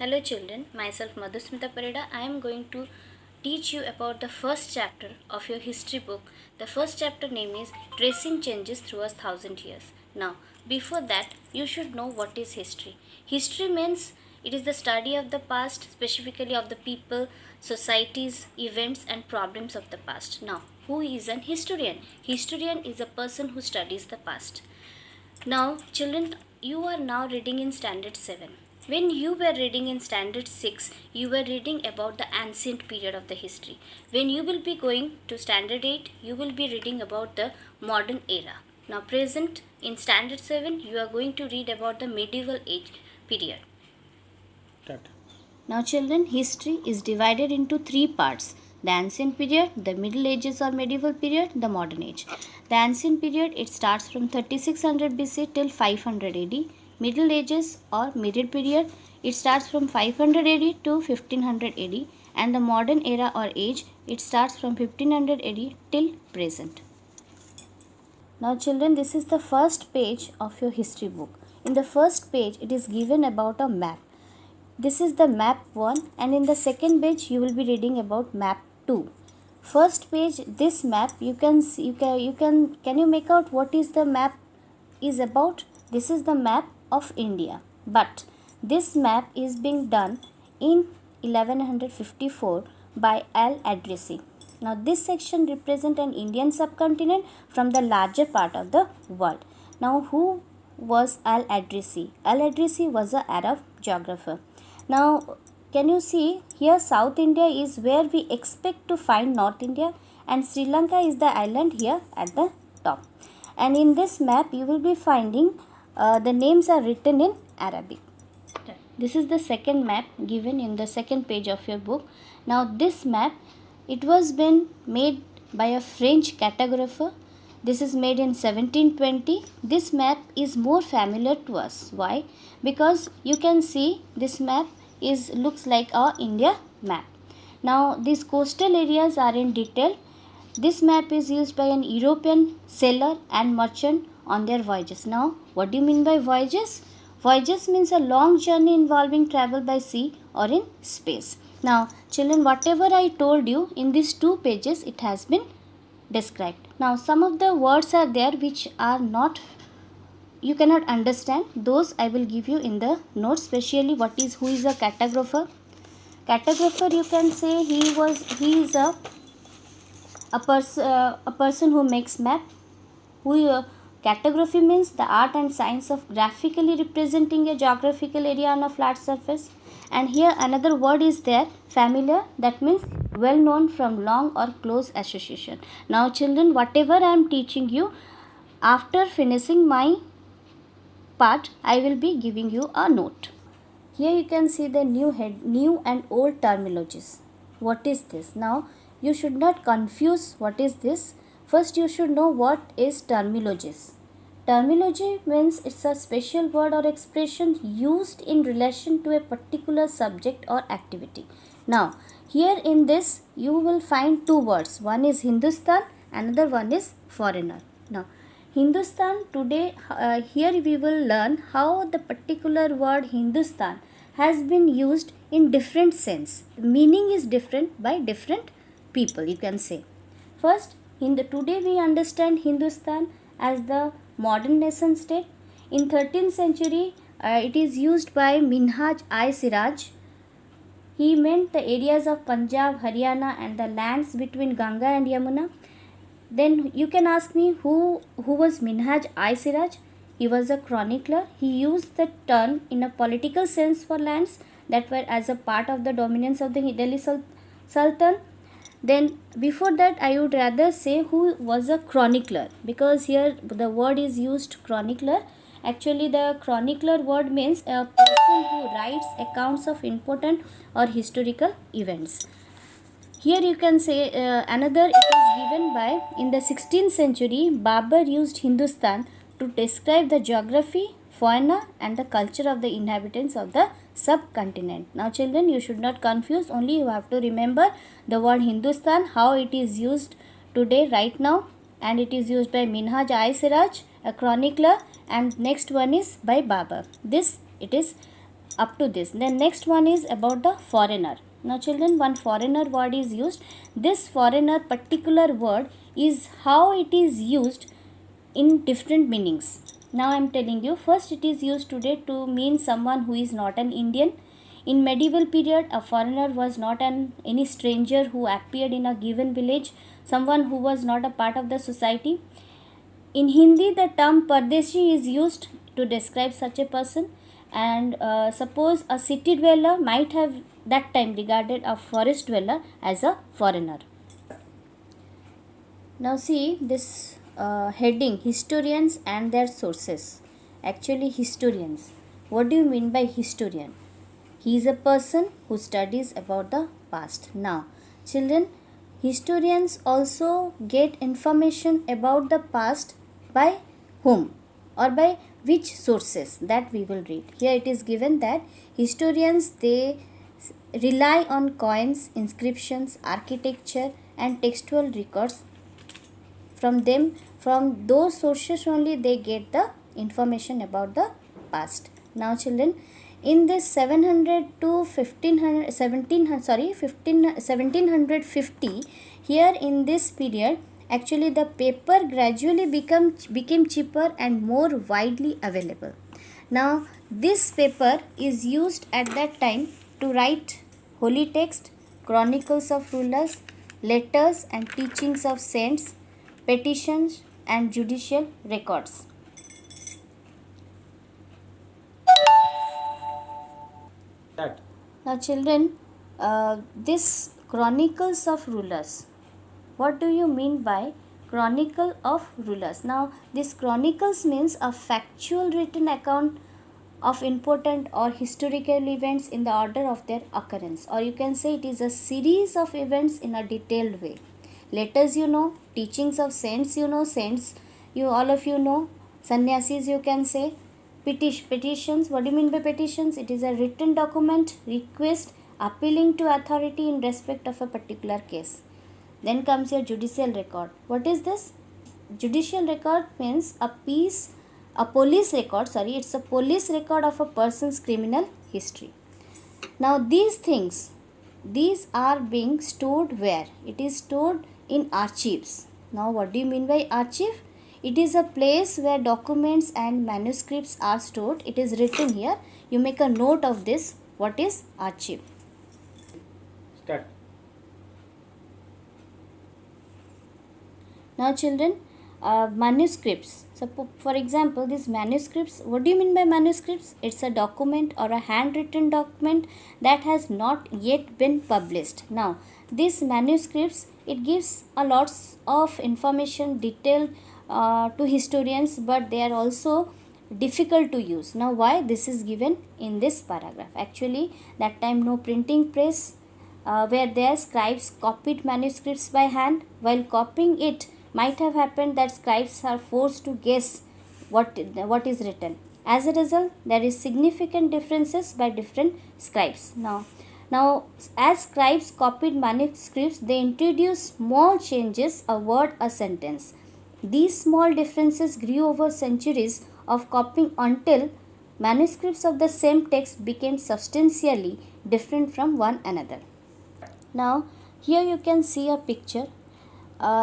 Hello children, myself Madhusmita Pareda. I am going to teach you about the first chapter of your history book. The first chapter name is Tracing Changes Through 1,000 Years. Now, before that, you should know what is history. History means it is the study of the past, specifically of the people, societies, events and problems of the past. Now, who is an historian? Historian is a person who studies the past. Now, children, you are now reading in Standard 7. When you were reading in Standard 6, you were reading about the ancient period of the history. When you will be going to Standard 8, you will be reading about the modern era. Now, present in Standard 7, you are going to read about the medieval age period. Start. Now, children, history is divided into three parts: the ancient period, the Middle Ages or medieval period, the modern age. The ancient period, it starts from 3600 BC till 500 AD. Middle Ages or middle period, it starts from 500 AD to 1500 AD. And the modern era or age, it starts from 1500 AD till present. Now children, this is the first page of your history book. In the first page, it is given about a map. This is the map 1, and in the second page you will be reading about map 2. First page, this map, you can see, can you make out what is the map is about? This is the map of India, but this map is being done in 1154 by Al-Idrisi. Now this section represents an Indian subcontinent from the larger part of the world. Now who was Al-Idrisi? Al-Idrisi was an Arab geographer. Now, can you see here South India is where we expect to find North India, and Sri Lanka is the island here at the top. And in this map, you will be finding the names are written in Arabic. This is the second map given in the second page of your book. Now, this map, it was been made by a French cartographer. This is made in 1720. This map is more familiar to us. Why? Because you can see this map looks like our India map. Now these coastal areas are in detail. This map is used by an European sailor and merchant on their voyages. Now what do you mean by voyages? Voyages means a long journey involving travel by sea or in space. Now children, whatever I told you in these two pages, it has been described. Now some of the words are there which are not, you cannot understand. Those I will give you in the notes, especially who is a cartographer. Cartographer, you can say he is a person who makes map. Cartography means the art and science of graphically representing a geographical area on a flat surface. And here another word is there, familiar, that means well known from long or close association. Now children, whatever I am teaching you, after finishing my part, I will be giving you a note. Here you can see the new and old terminologies. What is this? Now you should not confuse what is this. First you should know what is terminologies. Terminology means it's a special word or expression used in relation to a particular subject or activity. Now here in this you will find two words. One is Hindustan, another one is foreigner. Now Hindustan, today here we will learn how the particular word Hindustan has been used in different sense. The meaning is different by different people, you can say. First, today we understand Hindustan as the modern nation state. In 13th century, it is used by Minhaj-i-Siraj. He meant the areas of Punjab, Haryana and the lands between Ganga and Yamuna. Then you can ask me who was Minhaj-i-Siraj? He was a chronicler. He used the term in a political sense for lands that were as a part of the dominance of the Delhi Sultan. Then before that, I would rather say who was a chronicler, because here the word is used chronicler. Actually the chronicler word means a person who writes accounts of important or historical events. Here you can say another, it is given by, in the 16th century, Babur used Hindustan to describe the geography, fauna and the culture of the inhabitants of the subcontinent. Now children, you should not confuse, only you have to remember the word Hindustan, how it is used today right now, and it is used by Minhaj-i-Siraj, a chronicler, and next one is by Babur. This it is up to this. Then next one is about the foreigner. Now children, one foreigner word is used. This foreigner particular word is how it is used in different meanings. Now I am telling you, first it is used today to mean someone who is not an Indian. In medieval period, a foreigner was not any stranger who appeared in a given village, someone who was not a part of the society. In Hindi, the term Pardeshi is used to describe such a person, and suppose a city dweller might have that time regarded a forest dweller as a foreigner. Now see this heading, historians and their sources. Actually, historians. What do you mean by historian? He is a person who studies about the past. Now, children, historians also get information about the past by whom or by which sources, that we will read. Here it is given that historians, they rely on coins, inscriptions, architecture and textual records. From those sources only they get the information about the past. Now children, in this 700 to 1750, here in this period, actually the paper gradually became cheaper and more widely available. Now this paper is used at that time to write holy text, chronicles of rulers, letters and teachings of saints, petitions and judicial records. That. Now children, this chronicles of rulers, what do you mean by chronicle of rulers? Now this chronicles means a factual written account of important or historical events in the order of their occurrence, or you can say it is a series of events in a detailed way. Letters, you know, teachings of saints, you know, saints, you all of you know, sannyasis, you can say. Petitions, what do you mean by petitions? It is a written document, request appealing to authority in respect of a particular case. Then comes your judicial record. What is this? Judicial record means it's a police record of a person's criminal history. Now these things, these are being stored where? It is stored in archives. Now what do you mean by archive? It is a place where documents and manuscripts are stored. It is written here. You make a note of this. What is archive? Start. Now children, manuscripts. So for example, these manuscripts, what do you mean by manuscripts? It's a document or a handwritten document that has not yet been published. Now these manuscripts, it gives a lots of information, detailed to historians, but they are also difficult to use. Now why this is given in this paragraph? Actually that time no printing press, where their scribes copied manuscripts by hand. While copying it, might have happened that scribes are forced to guess what is written. As a result, there is significant differences by different scribes. Now as scribes copied manuscripts, they introduced small changes, a word, a sentence. These small differences grew over centuries of copying until manuscripts of the same text became substantially different from one another. Now here you can see a picture.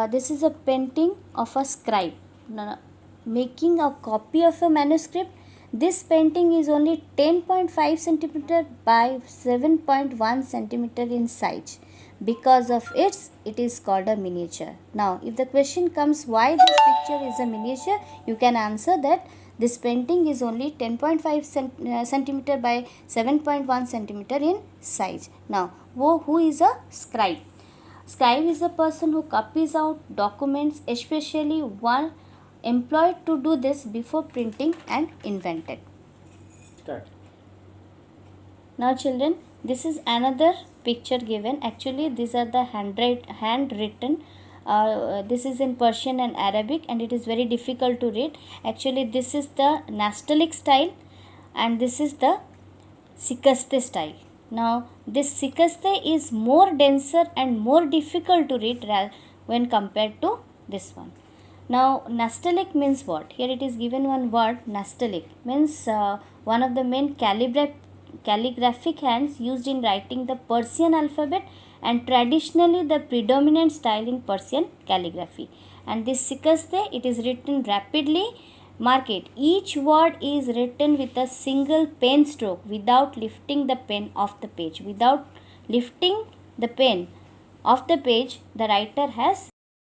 This is a painting of a scribe making a copy of a manuscript. This painting is only 10.5 centimeter by 7.1 centimeter in size. Because of it is called a miniature. Now if the question comes why this picture is a miniature, you can answer that this painting is only 10.5 centimeter by 7.1 centimeter in size. Now who is a scribe? Scribe is a person who copies out documents, especially one employed to do this before printing and invented. Start. Now children, this is another picture given. Actually these are the handwritten. This is in Persian and Arabic and it is very difficult to read. Actually this is the Nastaliq style and this is the Sikaste style. Now this Sikaste is more denser and more difficult to read when compared to this one. Now Nastaliq means what? Here it is given one word, Nastaliq means one of the main calligraphic hands used in writing the Persian alphabet and traditionally the predominant style in Persian calligraphy. And this Shikaste, it is written rapidly. Mark it. Each word is written with a single pen stroke without lifting the pen off the page. Without lifting the pen off the page, the writer has